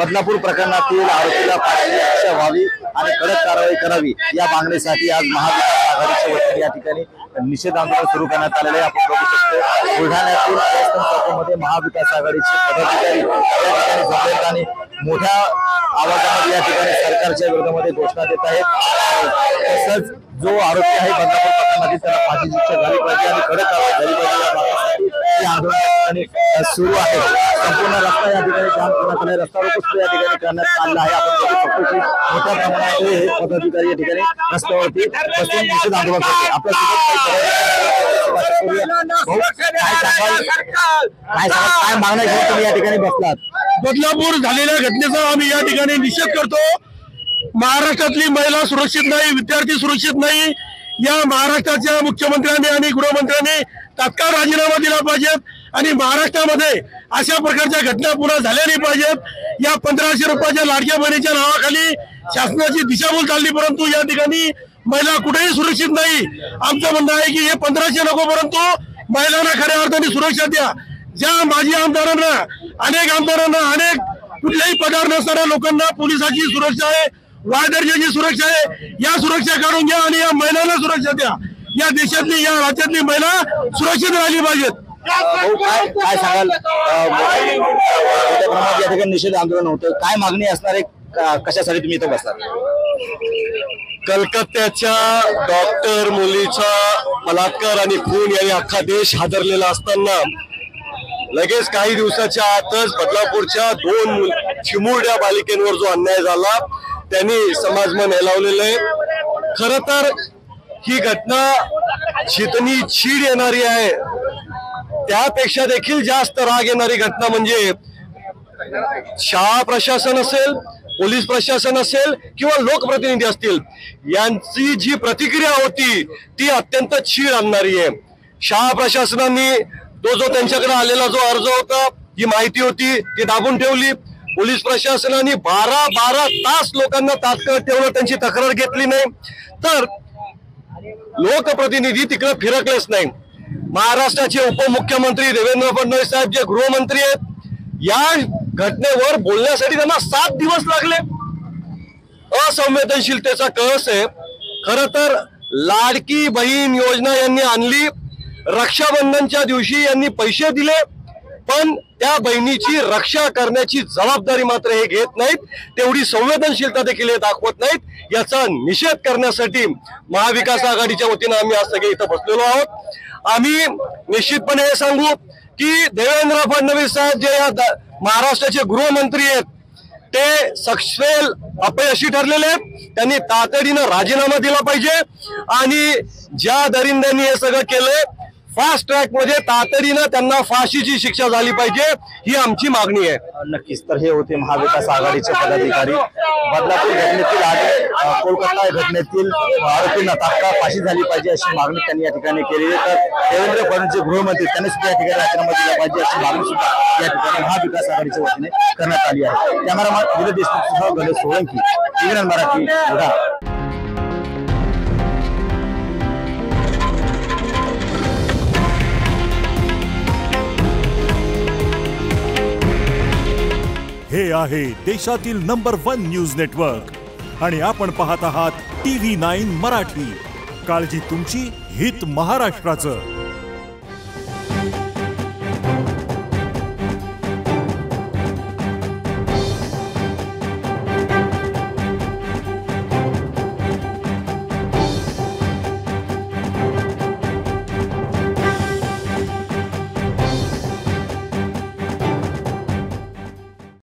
बदलापूर प्रकरणातील आरोपीला फाशीची शिक्षा व्हावी आणि कडक कारवाई करावी या मागणीसाठी आज महाविकास आघाडीच्या वतीने या ठिकाणी निषेध आंदोलन सुरू करण्यात आलेले आहे। आपण बघू शकतो बुलढाण्यातील चौकामध्ये महाविकास आघाडीचे पदाधिकारी या ठिकाणी जमलेत आणि मोठ्या आवाजामध्ये या ठिकाणी सरकारच्या विरोधामध्ये घोषणा देत आहेत। तसंच जो आरोपी आहे बदलापूर प्रकरणातील त्याला फाशीची शिक्षा झाली पाहिजे आणि कडक कारवाई झाली पाहिजे या मागणीसाठी हे आंदोलन सुरू आहे। संपूर्ण रस्ता या ठिकाणी जाम करण्यात आला, रस्ता रोको या ठिकाणी करण्यात आला आहे। आपण बघू शकतो की मोठ्या प्रमाणामध्ये पदाधिकारी या ठिकाणी रस्त्यावरती बसून निषेध आंदोलन करतात। आपल्या काय मागण्या घेऊन तुम्ही या ठिकाणी बसलात? बदलापूर झालेल्या घटनेचा आम्ही या ठिकाणी निषेध करतो। महाराष्ट्रातली महिला सुरक्षित नाही, विद्यार्थी सुरक्षित नाही। या महाराष्ट्राच्या मुख्यमंत्र्यांनी आणि गृहमंत्र्यांनी तात्काळ राजीनामा दिला पाहिजेत आणि महाराष्ट्रामध्ये अशा प्रकारच्या घटना पुन्हा झाल्या नाही पाहिजेत। या 1500 रुपयाच्या लाडक्या बहिणीच्या नावाखाली शासनाची दिशाभूल चालली, परंतु या ठिकाणी महिला कुठेही सुरक्षित नाही। आमचं म्हणणं आहे की हे 1500 नको, परंतु महिलांना खऱ्या अर्थाने सुरक्षा द्या। ज्या माजी आमदारांना अनेक कुठल्याही पदावर नसणाऱ्या लोकांना पोलिसाची सुरक्षा आहे, वायदर्जाची सुरक्षा आहे, या सुरक्षा काढून घ्या आणि या महिलांना सुरक्षा द्या। या देशातली या राज्यातली महिला सुरक्षित राहिली पाहिजेत। काय सांगाल? मोठ्या प्रमाणात या ठिकाणी निषेध आंदोलन होतं, काय मागणी असणार आहे, कशासाठी तुम्ही इथं बसतात? कलकत्त्याच्या डॉक्टर मुलीचा बलात्कार आणि खून यांनी अख्खा देश हादरलेला असताना लगेच काही दिवसाच्या आतच बदलापूरच्या 2 चिमुरड्या बालिकेंवर जो अन्याय झाला त्यांनी समाजमन हेलावलेलं आहे। खरं तर ही घटना जितनी चीड येणारी आहे त्यापेक्षा देखील जास्त राग येणारी घटना म्हणजे शाळा प्रशासन असेल, पोलीस प्रशासन असेल किंवा लोकप्रतिनिधी असतील, यांची जी प्रतिक्रिया होती ती अत्यंत चीड आणणारी आहे। शाळा प्रशासनाने जो त्यांच्याकडे आलेला जो अर्ज होता, जी माहिती होती ती दाबून ठेवली। पोलीस प्रशासनाने 12 तास लोकांना तात्काळ ठेवलं, त्यांची तक्रार घेतली नाही, तर लोकप्रतिनिधी तिकडे फिरकलेच नाही। महाराष्ट्राचे उपमुख्यमंत्री देवेंद्र फडणवीस साहेब जे गृहमंत्री आहेत, या घटनेवर बोलण्यासाठी त्यांना 7 दिवस लागले। असंवेदनशीलतेचा कळस आहे। खरं तर लाडकी बहीण योजना यांनी आणली, रक्षाबंधनच्या दिवशी यांनी पैसे दिले, पण त्या बहिणीची रक्षा करण्याची जबाबदारी मात्र हे घेत नाहीत, तेवढी संवेदनशीलता देखील हे दाखवत नाहीत। याचा निषेध करण्यासाठी महाविकास आघाडीच्या वतीने आम्ही आज सगळे इथं बसलेलो आहोत। आम्ही निश्चितपणे हे सांगू की देवेंद्र फडणवीस साहेब जे या महाराष्ट्राचे गृहमंत्री आहेत ते सक्षम अपयशी ठरलेले आहेत। त्यांनी तातडीनं राजीनामा दिला पाहिजे आणि ज्या दरिंद्यांनी हे सगळं केलंय फास्ट ट्रॅक मध्ये तातडीनं त्यांना फाशीची शिक्षा झाली पाहिजे, ही आमची मागणी आहे। नक्कीच। तर हे होते महाविकास आघाडीचे पदाधिकारी। बदलापूर घटनेतील आणि कोलकाता घटनेतील आरोपींना तात्काळ फाशी झाली पाहिजे अशी मागणी त्यांनी या ठिकाणी केली आहे। तर देवेंद्र फडणवीस गृहमंत्री त्यांनी सुद्धा या ठिकाणी राजीनामा दिला पाहिजे अशी मागणी सुद्धा या ठिकाणी महाविकास आघाडीच्या वतीने करण्यात आली आहे। कॅमेरामॅन विनोद देशमुखसह गणेश सोळंकी, टीव्ही मराठी, बुलढाणा। हे आहे देशातील नंबर 1 न्यूज नेटवर्क आणि आपण पाहत आहात TV9 मराठी। काळजी तुमची, हित महाराष्ट्राचं।